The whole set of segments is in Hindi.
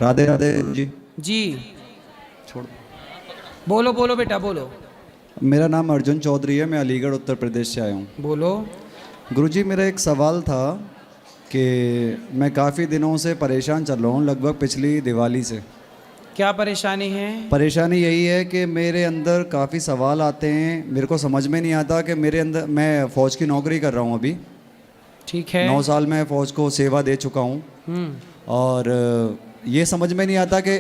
राधे राधे जी। जी छोड़। बोलो बोलो बेटा बोलो। मेरा नाम अर्जुन चौधरी है, मैं अलीगढ़ उत्तर प्रदेश से आया हूँ। बोलो। गुरुजी, मेरा एक सवाल था कि मैं काफ़ी दिनों से परेशान चल रहा हूँ, लगभग पिछली दिवाली से। क्या परेशानी है? परेशानी यही है कि मेरे अंदर काफ़ी सवाल आते हैं, मेरे को समझ में नहीं आता कि मेरे अंदर, मैं फ़ौज की नौकरी कर रहा हूँ अभी। ठीक है। 9 साल मैं फ़ौज को सेवा दे चुका हूँ। और ये समझ में नहीं आता कि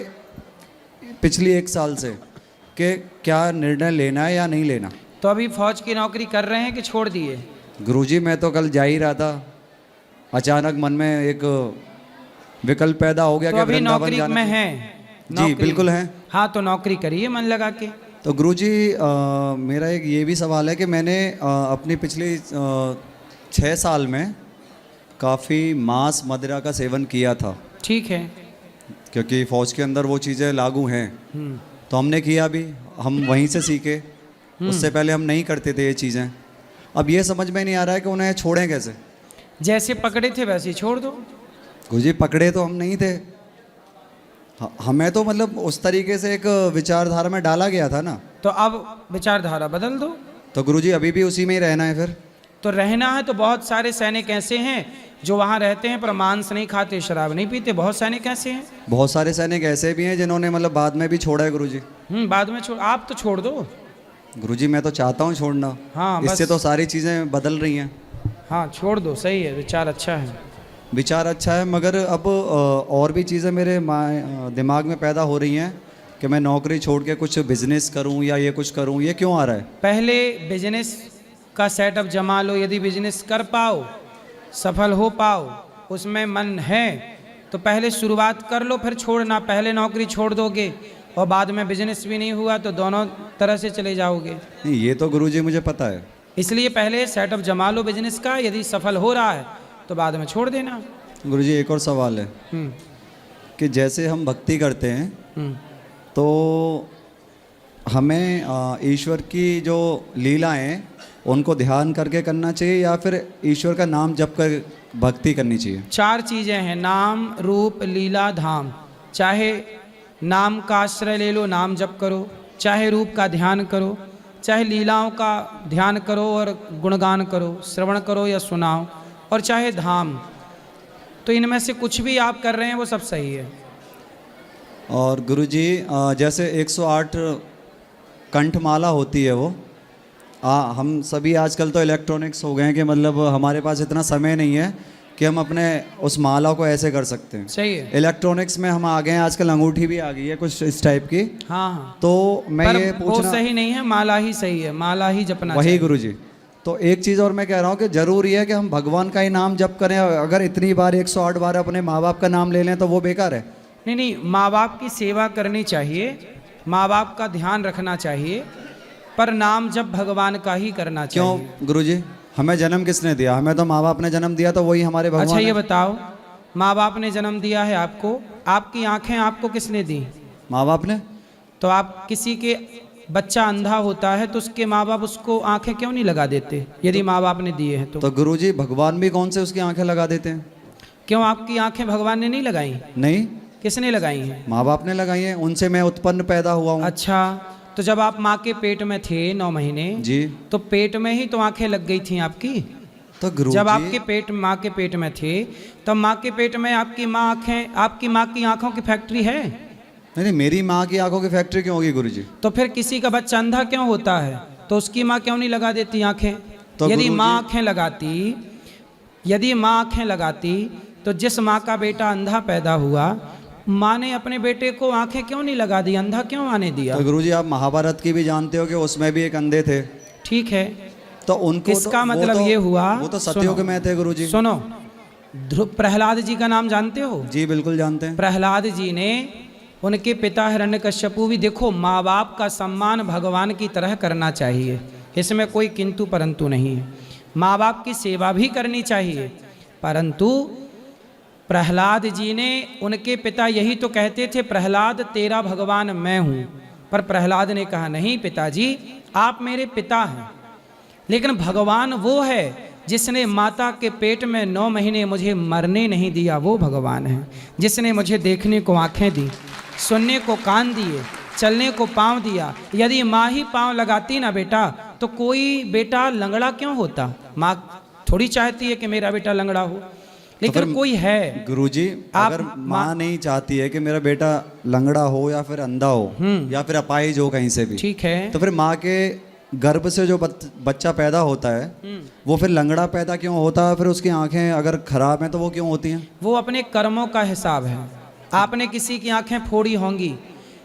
पिछली 1 साल से कि क्या निर्णय लेना है या नहीं लेना। तो अभी फौज की नौकरी कर रहे हैं कि छोड़ दिए? गुरुजी, मैं तो कल जा ही रहा था, अचानक मन में एक विकल्प पैदा हो गया तो कि अभी वृंदावन नौकरी जाना में चाहिए। हैं? जी नौकरी बिल्कुल है। हाँ तो नौकरी करिए मन लगा के। तो गुरुजी, मेरा एक ये भी सवाल है कि मैंने अपनी पिछली 6 साल में काफ़ी मांस मदिरा का सेवन किया था, ठीक है। क्योंकि फ़ौज के अंदर वो चीज़ें लागू हैं। तो हमने किया भी, हम वहीं से सीखे, उससे पहले हम नहीं करते थे ये चीज़ें। अब ये समझ में नहीं आ रहा है कि उन्हें छोड़ें कैसे। जैसे पकड़े थे वैसे ही छोड़ दो। गुरुजी, पकड़े तो हम नहीं थे, हमें तो मतलब उस तरीके से एक विचारधारा में डाला गया था ना। तो अब विचारधारा बदल दो। तो गुरुजी, अभी भी उसी में ही रहना है फिर? तो रहना है तो बहुत सारे सैनिक ऐसे हैं जो वहाँ रहते हैं पर मांस नहीं खाते, शराब नहीं पीते। बहुत सैनिक ऐसे हैं। बहुत सारे सैनिक ऐसे भी हैं जिन्होंने मतलब बाद में भी छोड़ा है गुरुजी। बाद में छोड़, आप तो छोड़ दो। गुरुजी, मैं तो चाहता हूँ छोड़ना। हाँ इससे बस। तो सारी चीज़ें बदल रही हैं। हाँ छोड़ दो, सही है, विचार अच्छा है। विचार अच्छा है, मगर अब और भी चीज़ें मेरे दिमाग में पैदा हो रही हैं कि मैं नौकरी छोड़ के कुछ बिजनेस करूं या ये कुछ करूं। ये क्यों आ रहा है? पहले बिजनेस का सेटअप जमा लो। यदि बिजनेस कर पाओ, सफल हो पाओ, उसमें मन है तो पहले शुरुआत कर लो, फिर छोड़ना। पहले नौकरी छोड़ दोगे और बाद में बिजनेस भी नहीं हुआ तो दोनों तरह से चले जाओगे। नहीं, ये तो गुरुजी मुझे पता है। इसलिए पहले सेटअप जमा लो बिजनेस का। यदि सफल हो रहा है तो बाद में छोड़ देना। गुरुजी, एक और सवाल है हम्म, कि जैसे हम भक्ति करते हैं हम्म। तो हमें ईश्वर की जो लीलाएं हैं उनको ध्यान करके करना चाहिए या फिर ईश्वर का नाम जप कर भक्ति करनी चाहिए? 4 चीज़ें हैं, नाम रूप लीला धाम। चाहे नाम का आश्रय ले लो, नाम जप करो, चाहे रूप का ध्यान करो, चाहे लीलाओं का ध्यान करो और गुणगान करो, श्रवण करो या सुनाओ, और चाहे धाम। तो इनमें से कुछ भी आप कर रहे हैं वो सब सही है। और गुरुजी, जैसे 108 कंठमाला होती है वो, हम सभी आजकल तो इलेक्ट्रॉनिक्स हो गए हैं कि मतलब हमारे पास इतना समय नहीं है कि हम अपने उस माला को ऐसे कर सकते हैं। सही है। इलेक्ट्रॉनिक्स में हम आ गए हैं, आजकल अंगूठी भी आ गई है कुछ इस टाइप की। हाँ हाँ। तो मैं पर ये वो पूछना, सही नहीं है, माला ही सही है, माला ही जपना वही चाहिए। गुरुजी। तो एक चीज़ और मैं कह रहा हूँ कि ज़रूरी है कि हम भगवान का ही नाम जप करें। अगर इतनी बार 108 बार अपने माँ बाप का नाम ले लें तो वो बेकार है। नहीं नहीं, माँ बाप की सेवा करनी चाहिए, माँ बाप का ध्यान रखना चाहिए, पर नाम जब भगवान का ही करना चाहिए। क्यों गुरुजी? हमें जन्म किसने दिया? हमें तो माँ बाप ने जन्म दिया, तो वही हमारे भगवान अच्छा ये है। बताओ, माँ बाप ने जन्म दिया है आपको, आपकी आंखें आपको किसने दी? माँ बाप ने। तो आप किसी के बच्चा अंधा होता है तो उसके माँ बाप उसको आंखें क्यों नहीं लगा देते यदि माँ बाप ने दिए हैं तो? तो गुरुजी, भगवान भी कौन से उसकी आंखें लगा देते हैं? क्यों आपकी आंखें भगवान ने नहीं लगाई? नहीं, किसने लगाई हैं? माँ बाप ने लगाई हैं, उनसे मैं उत्पन्न पैदा हुआ हूँ। अच्छा, तो जब आप माँ के पेट में थे 9 महीने जी। तो पेट में ही तो आंखें लग गई थी आपकी। तो गुरुजी, जब आपके पेट, माँ के पेट में थे तब माँ के पेट में आपकी माँ आंखें, आपकी माँ की आंखों की फैक्ट्री है। नहीं, मेरी माँ की आंखों की फैक्ट्री क्यों होगी गुरुजी? तो फिर किसी का बच्चा अंधा क्यों होता है तो उसकी माँ क्यों नहीं लगा देती आंखें? तो यदि माँ गुरुजी, आंखें लगाती, यदि माँ आंखें लगाती तो जिस माँ का बेटा अंधा पैदा हुआ, माँ ने अपने बेटे को आंखें क्यों नहीं लगा दी, अंधा क्यों आने दिया? तो गुरुजी, आप महाभारत की भी जानते हो कि उसमें भी एक अंधे थे। ठीक है, तो उनको इसका वो मतलब ये हुआ, वो तो सतयुग में थे गुरुजी। सुनो, ध्रुव प्रहलाद जी का नाम जानते हो? जी बिल्कुल जानते हैं। प्रहलाद जी ने, उनके पिता हिरण्यकश्यपु भी, देखो माँ बाप का सम्मान भगवान की तरह करना चाहिए, इसमें कोई किंतु परंतु नहीं है। माँ बाप की सेवा भी करनी चाहिए, परंतु प्रहलाद जी ने, उनके पिता यही तो कहते थे, प्रहलाद तेरा भगवान मैं हूँ। पर प्रहलाद ने कहा नहीं पिताजी, आप मेरे पिता हैं, लेकिन भगवान वो है जिसने माता के पेट में 9 महीने मुझे मरने नहीं दिया वो भगवान है। जिसने मुझे देखने को आंखें दी, सुनने को कान दिए, चलने को पाँव दिया। यदि माँ ही पाँव लगाती ना बेटा तो कोई बेटा लंगड़ा क्यों होता? माँ थोड़ी चाहती है कि मेरा बेटा लंगड़ा हो, लेकिन फिर कोई है। गुरुजी आप अगर माँ नहीं चाहती है कि मेरा बेटा लंगड़ा हो या फिर अंधा हो या फिर अपाहिज हो कहीं से भी, ठीक है, तो फिर माँ के गर्भ से जो बच्चा पैदा होता है वो फिर लंगड़ा पैदा क्यों होता है? फिर उसकी आंखें अगर खराब हैं तो वो क्यों होती हैं? वो अपने कर्मों का हिसाब है। आपने किसी की आंखें फोड़ी होंगी,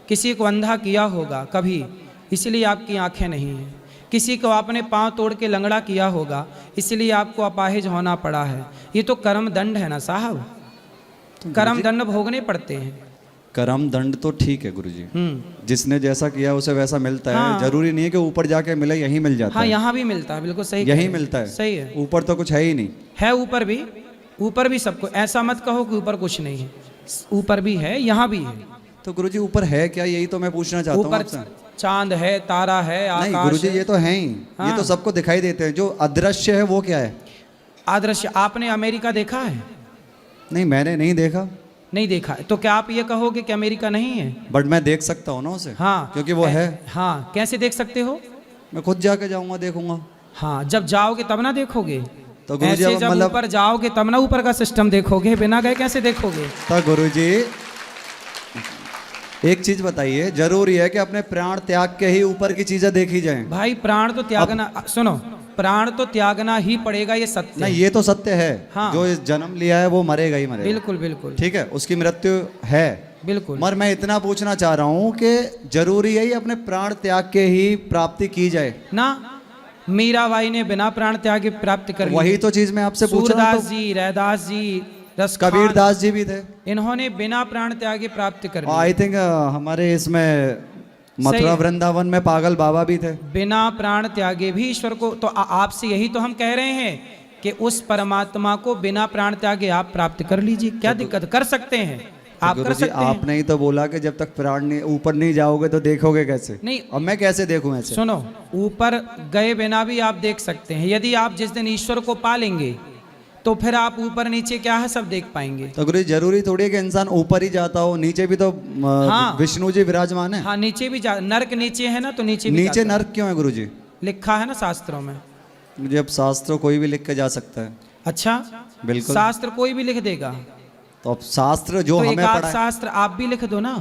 किसी को अंधा किया होगा कभी, इसलिए आपकी आंखें नहीं हैं। किसी को आपने पांव तोड़ के लंगड़ा किया होगा, इसलिए आपको अपाहिज होना पड़ा है। ये तो कर्म दंड है ना साहब, कर्म दंड भोगने पड़ते हैं। कर्म दंड तो ठीक है गुरुजी, जिसने जैसा किया उसे वैसा मिलता है। हाँ। जरूरी नहीं है कि ऊपर जाके मिले, यहीं मिल जाता हाँ है। यहाँ भी मिलता है, बिल्कुल सही, यहीं मिलता है, सही है। ऊपर तो कुछ है ही नहीं। है ऊपर भी सबको, ऐसा मत कहो कि ऊपर कुछ नहीं है, ऊपर भी है, यहाँ भी है। तो गुरुजी ऊपर है क्या, यही तो मैं पूछना चाहता हूँ ऊपर आपसे। चांद है, तारा है, नहीं आकाश गुरुजी है। ये तो है ही, हाँ। ये तो सबको दिखाई देते हैं। जो अदृश्य है वो क्या है? आदर्श, आपने अमेरिका देखा है? नहीं मैंने नहीं देखा। नहीं देखा है, तो क्या आप ये कहोगे कि अमेरिका नहीं है? बट मैं देख सकता हूँ ना उसे। हाँ, क्योंकि वो है। हाँ, कैसे देख सकते हो? मैं खुद जाके जाऊंगा, देखूंगा। हाँ, जब जाओगे तब ना देखोगे। तो गुरुजी ऐसे अब जब मतलब ऊपर जाओगे तब ना ऊपर का सिस्टम देखोगे, बिना गए कैसे देखोगे? तो गुरुजी एक चीज बताइए, जरूरी है कि अपने प्राण त्याग के ही ऊपर की चीजें देखी जाएं? भाई प्राण तो त्यागना, सुनो, प्राण तो त्यागना ही पड़ेगा, ये सत्य नहीं है। ये तो सत्य है। हाँ। जो इस जन्म लिया है वो मरेगा ही मरेगा। बिल्कुल बिल्कुल ठीक है, उसकी मृत्यु है। बिल्कुल। मगर मैं इतना पूछना चाह रहा हूँ कि जरूरी है ही अपने प्राण त्याग के ही प्राप्ति की जाए ना, मीराबाई ने बिना प्राण त्यागे प्राप्त कर ली। वही तो चीज मैं आपसे पूछ रहा हूँ। सूरदास जी, रैदास जी, रसखान, कबीरदास जी भी थे, इन्होंने बिना प्राण त्यागे प्राप्त कर लिया। आई थिंक हमारे इसमें मथुरा सही है। वृंदावन में पागल बाबा भी थे। बिना प्राण त्यागे भी ईश्वर को, तो आपसे यही तो हम कह रहे हैं कि उस परमात्मा को बिना प्राण त्यागे आप प्राप्त कर लीजिए। क्या दिक्कत, कर सकते हैं आप, कर गुरुजी सकते हैं। आपने ही तो बोला कि जब तक प्राण नहीं ऊपर नहीं जाओगे तो देखोगे कैसे? नहीं, और मैं कैसे देखूं ऐसे? सुनो, ऊपर गए बिना भी आप देख सकते हैं। यदि आप जिस दिन ईश्वर को पालेंगे तो फिर आप ऊपर नीचे क्या है सब देख पाएंगे। तो गुरुजी जरूरी थोड़ी है कि इंसान ऊपर ही जाता हो, नीचे भी तो हाँ। विष्णु जी विराजमान है। हाँ, नीचे भी जा, नरक नीचे है ना, तो नीचे भी नीचे जाता है। नर्क क्यों है गुरुजी? लिखा है ना शास्त्रों में। मुझे अब शास्त्र कोई भी लिख के जा सकता है। अच्छा, बिल्कुल। शास्त्र कोई भी लिख देगा, तो अब शास्त्र जो तो हमें एक आध पढ़ा है, शास्त्र आप भी लिख दो ना।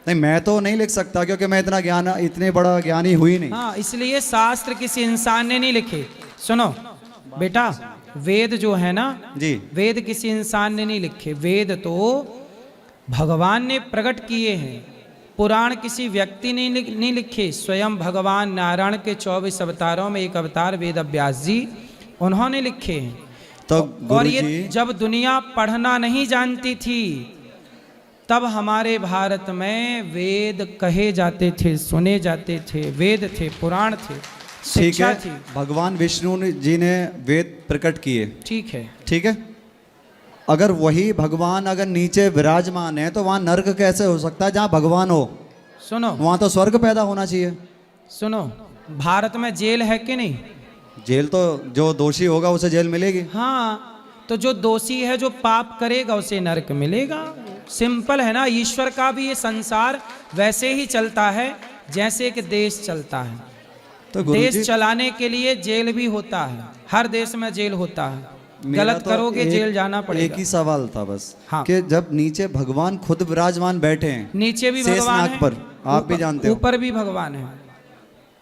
नहीं मैं तो नहीं लिख सकता क्योंकि मैं इतना ज्ञान, इतने बड़ा ज्ञानी हुई नहीं। हाँ, इसलिए शास्त्र किसी इंसान ने नहीं लिखे। सुनो बेटा, वेद जो है ना जी, वेद किसी इंसान ने नहीं लिखे, वेद तो भगवान ने प्रकट किए हैं। पुराण किसी व्यक्ति ने नहीं लिखे, स्वयं भगवान नारायण के 24 अवतारों में एक अवतार वेद व्यास जी, उन्होंने लिखे हैं। तो और ये गुरुजी जब दुनिया पढ़ना नहीं जानती थी तब हमारे भारत में वेद कहे जाते थे, सुने जाते थे, वेद थे, पुराण थे, ठीक शिक्षा है, थी। भगवान विष्णु जी ने वेद प्रकट किए, ठीक है, ठीक है। अगर वही भगवान अगर नीचे विराजमान है तो वहाँ नर्क कैसे हो सकता है? जहाँ भगवान हो सुनो वहाँ तो स्वर्ग पैदा होना चाहिए। सुनो, भारत में जेल है कि नहीं? जेल तो जो दोषी होगा उसे जेल मिलेगी। हाँ, तो जो दोषी है, जो पाप करेगा उसे नरक मिलेगा। सिंपल है ना। ईश्वर का भी ये संसार वैसे ही चलता है जैसे कि देश चलता है। तो देश गुरुजी चलाने के लिए जेल भी होता है, हर देश में जेल होता है। मेरा गलत तो करोगे एक- जेल जाना एक पड़ेगा। ही सवाल था बस, हाँ। कि जब नीचे भगवान खुद विराजमान बैठे हैं, नीचे भी भगवान शेषनाग है, पर, आप भी जानते हो, ऊपर भी भगवान है,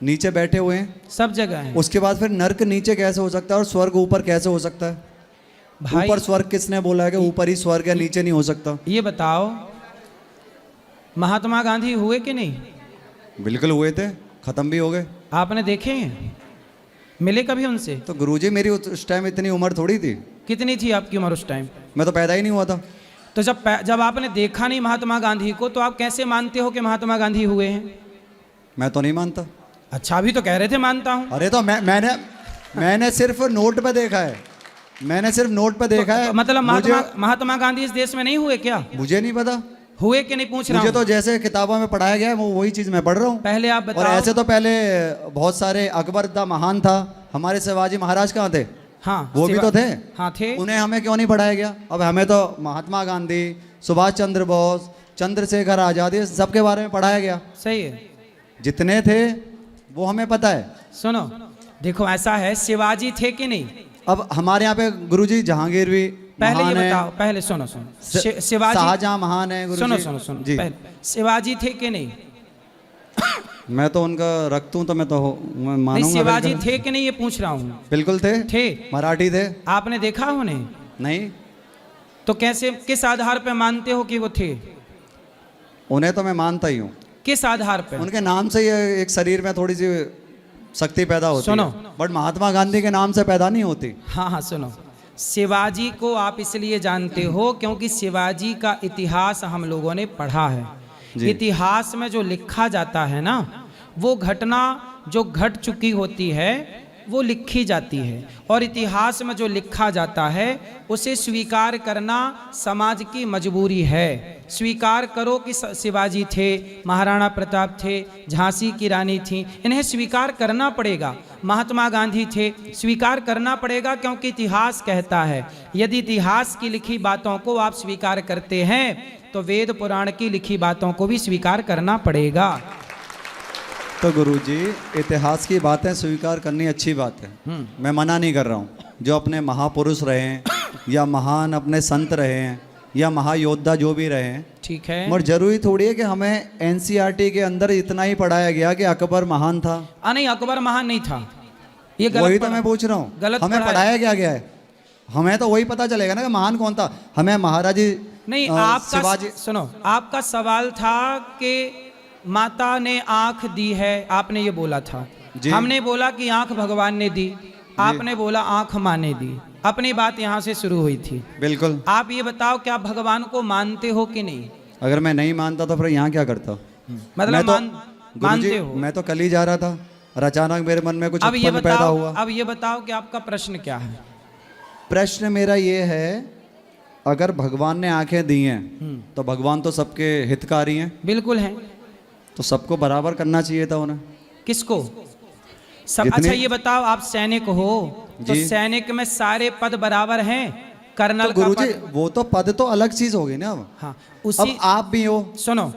नीचे बैठे हुए हैं, सब जगह है। उसके बाद फिर नर्क नीचे कैसे हो सकता है और स्वर्ग ऊपर कैसे हो सकता है? भाई ऊपर स्वर्ग किसने बोला है कि ऊपर ही स्वर्ग है, नीचे नहीं हो सकता? ये बताओ, महात्मा गांधी हुए कि नहीं? बिल्कुल हुए थे, खत्म भी हो गए। आपने देखे हैं? मिले कभी उनसे? तो गुरुजी मेरी उस टाइम इतनी उम्र थोड़ी थी, कितनी थी आपकी उम्र उस टाइम? मैं तो पैदा ही नहीं हुआ था। तो जब आपने देखा नहीं महात्मा गांधी को, तो आप कैसे मानते हो कि महात्मा गांधी हुए हैं? मैं तो नहीं मानता। अच्छा, अभी तो कह रहे थे मानता हूं। अरे तो मैंने सिर्फ नोट पे देखा है, मैंने सिर्फ नोट पे देखा है। तो मतलब मुझे महात्मा गांधी इस देश में नहीं हुए क्या? मुझे नहीं पता, हुए कि नहीं पूछ रहा मुझे हूं। तो जैसे किताबों में पढ़ाया गया है वो वही चीज मैं पढ़ रहा हूँ। पहले आप और बताओ। ऐसे तो पहले बहुत सारे, अकबर द महान था, हमारे शिवाजी महाराज कहाँ थे? हाँ वो भी तो थे। हाँ थे। उन्हें हमें क्यों नहीं पढ़ाया गया? अब हमें तो महात्मा गांधी, सुभाष चंद्र बोस, चंद्रशेखर आजाद, ये सबके बारे में पढ़ाया गया। सही है। जितने थे वो हमें पता है। सुनो, देखो ऐसा है, शिवाजी थे कि नहीं? अब हमारे यहाँ पे गुरुजी जहांगीर भी पहले ये महान है, बताओ, पहले सुनो शिवाजी, शाहजहां महान है गुरुजी। सुनो जी। पहले शिवाजी थे कि नहीं? मैं तो उनका रखता हूँ तो मैं नहीं, मानूंगा। शिवाजी बिल्कुल। थे कि नहीं ये पूछ रहा हूँ। बिल्कुल थे। थे। मराठी थे। आपने देखा उन्हें? नहीं। तो कैसे, किस आधार पे मानते हो कि वो थे? उन्हें तो मैं मानता ही हूँ। किस आधार पे? उनके नाम से ही एक शरीर में थोड़ी सी शक्ति पैदा होती सुनो। है, बट महात्मा गांधी के नाम से पैदा नहीं होती। हाँ हाँ सुनो, शिवाजी को आप इसलिए जानते हो क्योंकि शिवाजी का इतिहास हम लोगों ने पढ़ा है। जी। इतिहास में जो लिखा जाता है ना, वो घटना जो घट चुकी होती है वो लिखी जाती है, और इतिहास में जो लिखा जाता है उसे स्वीकार करना समाज की मजबूरी है। स्वीकार करो कि शिवाजी थे, महाराणा प्रताप थे, झांसी की रानी थी, इन्हें स्वीकार करना पड़ेगा। महात्मा गांधी थे, स्वीकार करना पड़ेगा, क्योंकि इतिहास कहता है। यदि इतिहास की लिखी बातों को आप स्वीकार करते हैं तो वेद पुराण की लिखी बातों को भी स्वीकार करना पड़ेगा। तो गुरुजी, इतिहास की बातें स्वीकार करनी अच्छी बात है, मैं मना नहीं कर रहा हूँ। जो अपने महापुरुष रहे हैं या महान अपने संत रहे हैं या महायोद्धा जो भी रहे हैं, ठीक है, मगर जरूरी थोड़ी है कि हमें एनसीईआरटी के अंदर इतना ही पढ़ाया गया कि अकबर महान था। नहीं, अकबर महान नहीं था, ये गलत वही तो मैं पूछ रहा हूँ। गलत हमें पढ़ाया क्या गया है? हमें तो वही पता चलेगा ना कि महान कौन था। हमें महाराजी नहीं, आपका शिवाजी। सुनो, आपका सवाल था कि माता ने आंख दी है, आपने ये बोला था। हमने बोला कि आंख भगवान ने दी, आपने बोला आंख माँ ने दी। अपनी बात यहाँ से शुरू हुई थी। बिल्कुल। आप ये बताओ कि आप भगवान को मानते हो कि नहीं? अगर मैं नहीं मानता तो फिर यहाँ क्या करता? मतलब मानते हो? मैं तो कल ही जा रहा था और अचानक मेरे मन में कुछ अब ये पैदा हुआ। अब ये बताओ कि आपका प्रश्न क्या है? प्रश्न मेरा ये है, अगर भगवान ने आंखें दी हैं तो भगवान तो सबके हितकारी हैं। बिल्कुल हैं। तो सबको बराबर करना चाहिए था उन्हें। किसको सब? अच्छा ये बताओ, आप सैनिक हो तो सैनिक में सारे पद बराबर हैं? कर्नल तो गुरुजी, का पद, वो तो पद तो अलग चीज हो गई ना। अब हाँ, उसी अब आप भी हो। सुनो,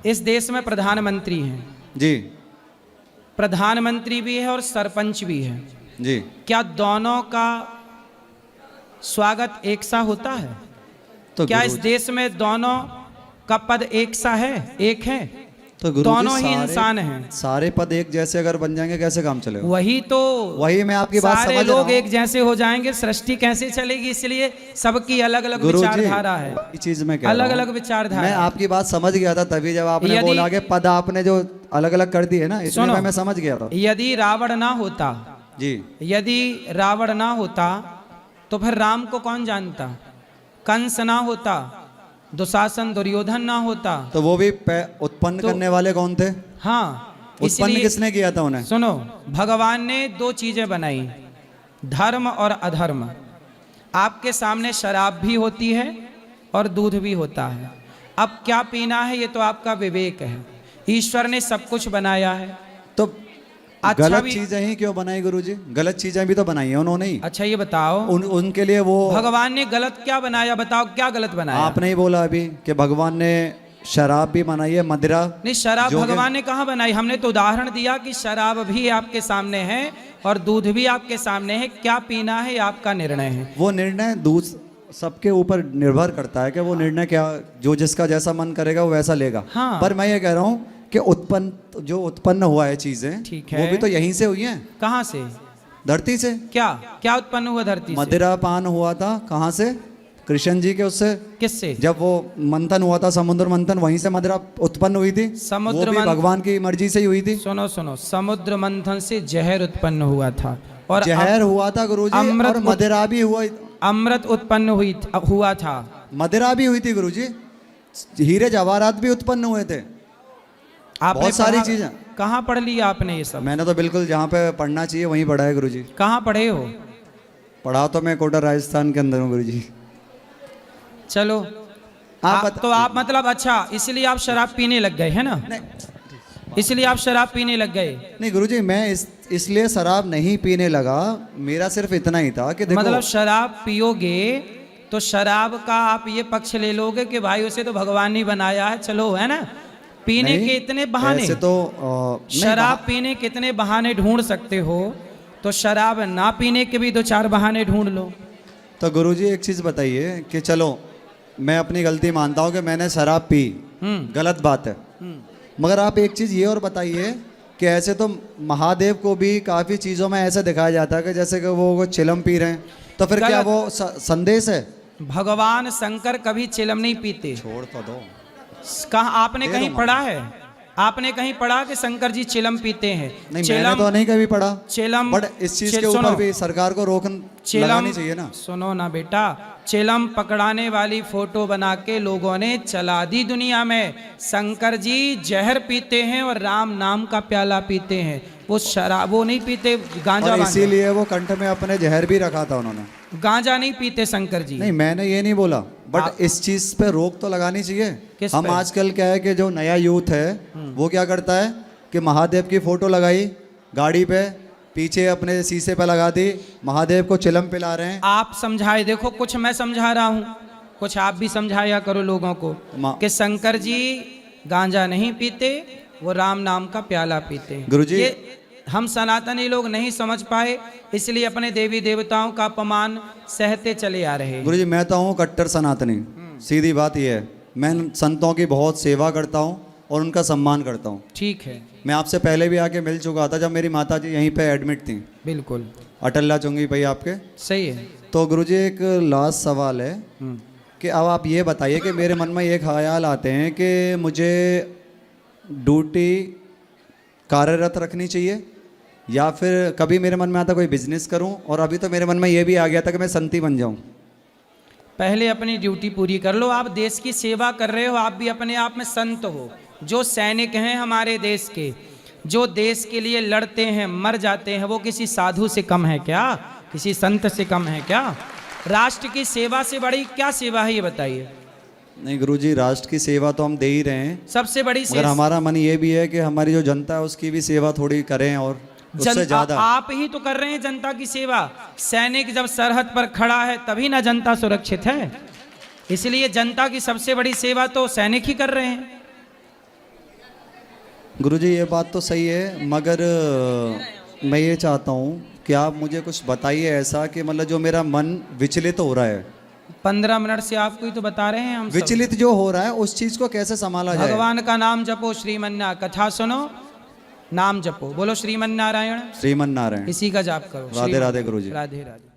इस देश में प्रधानमंत्री हैं जी, प्रधानमंत्री भी है और सरपंच भी है जी। क्या दोनों का स्वागत एक सा होता है? तो क्या इस देश में दोनों का पद एक सा है, एक है? तो दोनों ही इंसान हैं। सारे पद एक जैसे अगर बन जाएंगे कैसे काम चलेगा? वही तो, वही मैं आपकी बात समझ सारे रहा लोग हूं। एक जैसे हो जाएंगे, सृष्टि कैसे चलेगी? इसलिए सबकी अलग अलग विचारधारा है, चीज में अलग अलग विचारधारा। मैं आपकी बात समझ गया था, तभी जब आपने बोला कि पद आपने जो अलग अलग कर दिए ना, इसमें मैं समझ गया था। यदि रावण ना होता जी, यदि रावण ना होता तो फिर राम को कौन जानता? कंस ना होता, दुशासन दुर्योधन ना होता, तो वो भी उत्पन्न करने वाले कौन थे? हाँ, उत्पन्न किसने किया था उन्हें? सुनो, भगवान ने दो चीजें बनाई, धर्म और अधर्म। आपके सामने शराब भी होती है और दूध भी होता है। अब क्या पीना है ये तो आपका विवेक है। ईश्वर ने सब कुछ बनाया है, तो अच्छा गलत भी चीजें ही क्यों बनाई गुरुजी? गलत चीजें भी तो बनाई है उन्होंने ही। अच्छा ये बताओ, उनके लिए वो भगवान ने गलत क्या बनाया? बताओ क्या गलत बनाया? आपने ही बोला अभी कि भगवान ने शराब भी बनाई है, मदिरा। नहीं, शराब भगवान ने कहाँ बनाई? हमने तो उदाहरण दिया कि शराब भी आपके सामने है और दूध भी आपके सामने है। क्या पीना है आपका निर्णय है। वो निर्णय दूध सबके ऊपर निर्भर करता है कि वो निर्णय क्या, जो जिसका जैसा मन करेगा वो वैसा लेगा। हाँ। पर मैं ये कह रहा हूँ कि जो उत्पन्न हुआ है चीजें, ठीक है, वो भी तो यहीं से हुई हैं। कहाँ से? धरती से। क्या क्या उत्पन्न हुआ धरती से? मदिरा पान हुआ था कहाँ से? कृष्ण जी के उससे। किससे? जब वो मंथन हुआ था, समुद्र मंथन, वहीं से मदिरा उत्पन्न हुई थी। समुद्र वो भी भगवान की मर्जी से ही हुई थी। सुनो सुनो, समुद्र मंथन से जहर उत्पन्न हुआ था और जहर हुआ था गुरुजी, और मदिरा भी हुआ, अमृत उत्पन्न हुआ था। मदिरा भी हुई थी गुरुजी, हीरे जवाहरात भी उत्पन्न हुए थे। बहुत सारी चीजें। कहाँ पढ़ लिया आपने ये सब? मैंने तो बिल्कुल जहाँ पे पढ़ना चाहिए वहीं पढ़ा है गुरुजी। कहाँ पढ़े हो? पढ़ा तो मैं कोटा राजस्थान के अंदर हूँ गुरुजी। चलो, तो आप मतलब अच्छा इसलिए आप शराब पीने लग गए है ना? इसलिए आप शराब पीने लग गए। नहीं गुरुजी, मैं इसलिए शराब नहीं पीने लगा, मेरा सिर्फ इतना ही था कि देखो, मतलब शराब पियोगे तो शराब का आप ये पक्ष ले लोगे कि भाई उसे तो भगवान ने बनाया है, चलो, है ना। पीने नहीं, के इतने बहाने, ऐसे तो नहीं, शराब पीने के इतने बहाने ढूंढ सकते हो, तो शराब ना पीने के भी 2-4 बहाने ढूंढ लो। तो गुरुजी एक चीज़ बताइए कि चलो मैं अपनी गलती मानता हूँ कि मैंने शराब पी, गलत बात है, मगर आप एक चीज़ ये और बताइए कि ऐसे तो महादेव को भी काफ़ी चीज़ों में ऐसे दिखाया जाता है कि जैसे कि वो चिलम पी रहे हैं, तो फिर क्या गलत। वो संदेश है? भगवान शंकर कभी चिलम नहीं पीते। छोड़ तो दो। कहाँ आपने कहीं पढ़ा है? आपने कहीं पढ़ा कि शंकर जी चिलम पीते हैं? नहीं, मैंने तो नहीं कभी पढ़ा, चिलम, बट इस चीज़ के ऊपर भी सरकार को रोक लगानी चाहिए ना। सुनो ना बेटा, चिलम पकड़ाने वाली फोटो बना के लोगों ने चला दी दुनिया में। शंकर जी जहर पीते हैं और राम नाम का प्याला पीते हैं, वो शराब वो नहीं पीते, गांजा और वांजा। इसीलिए वो कंठ में अपने जहर भी रखा था उन्होंने। गांजा नहीं पीते शंकर जी। नहीं, मैंने ये नहीं बोला, बट इस चीज़ पे रोक तो लगानी चाहिए। किस हम पे? आजकल क्या है कि जो नया यूथ है वो क्या करता है कि महादेव की फोटो लगाई गाड़ी पे, पीछे अपने शीशे पे लगा दी, महादेव को चिलम पिला रहे हैं। आप समझाए, देखो कुछ मैं समझा रहा हूँ, कुछ आप भी समझाया करो लोगों को कि शंकर जी गांजा नहीं पीते, वो राम नाम का प्याला पीते हैं। गुरुजी, ये हम सनातनी लोग नहीं समझ पाए, इसलिए अपने देवी देवताओं का अपमान सहते चले आ रहे हैं। गुरुजी मैं तो हूँ कट्टर सनातनी, सीधी बात यह है, मैं संतों की बहुत सेवा करता हूँ और उनका सम्मान करता हूँ। ठीक है, मैं आपसे पहले भी आके मिल चुका था जब मेरी माता जी यहीं पे एडमिट थी, बिल्कुल अटल्ला चुंगी भाई आपके। सही है। तो गुरुजी एक लास्ट सवाल है कि अब आप ये बताइए कि मेरे मन में ये ख्याल आते हैं कि मुझे ड्यूटी कार्यरत रखनी चाहिए या फिर कभी मेरे मन में आता कोई बिजनेस करूं, और अभी तो मेरे मन में ये भी आ गया था कि मैं संती बन जाऊं। पहले अपनी ड्यूटी पूरी कर लो, आप देश की सेवा कर रहे हो, आप भी अपने आप में संत हो। जो सैनिक हैं हमारे देश के, जो देश के लिए लड़ते हैं, मर जाते हैं, वो किसी साधु से कम है क्या? किसी संत से कम है क्या? राष्ट्र की सेवा से बड़ी क्या सेवा है ये बताइए। नहीं गुरुजी, राष्ट्र की सेवा तो हम दे ही रहे हैं, सबसे बड़ी मगर हमारा मन ये भी है कि हमारी जो जनता है उसकी भी सेवा थोड़ी करें, और उससे ज्यादा आप ही तो कर रहे हैं जनता की सेवा। सैनिक जब सरहद पर खड़ा है तभी ना जनता सुरक्षित है, इसलिए जनता की सबसे बड़ी सेवा तो सैनिक ही कर रहे हैं। गुरुजी ये बात तो सही है, मगर मैं ये चाहता हूँ कि आप मुझे कुछ बताइए ऐसा कि मतलब जो मेरा मन विचलित हो रहा है, 15 मिनट से आपको ही तो बता रहे हैं हम सब। विचलित जो हो रहा है उस चीज को कैसे संभाला जाए? भगवान का नाम जपो, श्रीमन्नारायण कथा सुनो, नाम जपो, बोलो श्रीमन्नारायण, श्रीमन नारायण। इसी का जाप करो। राधे राधे गुरुजी। राधे राधे।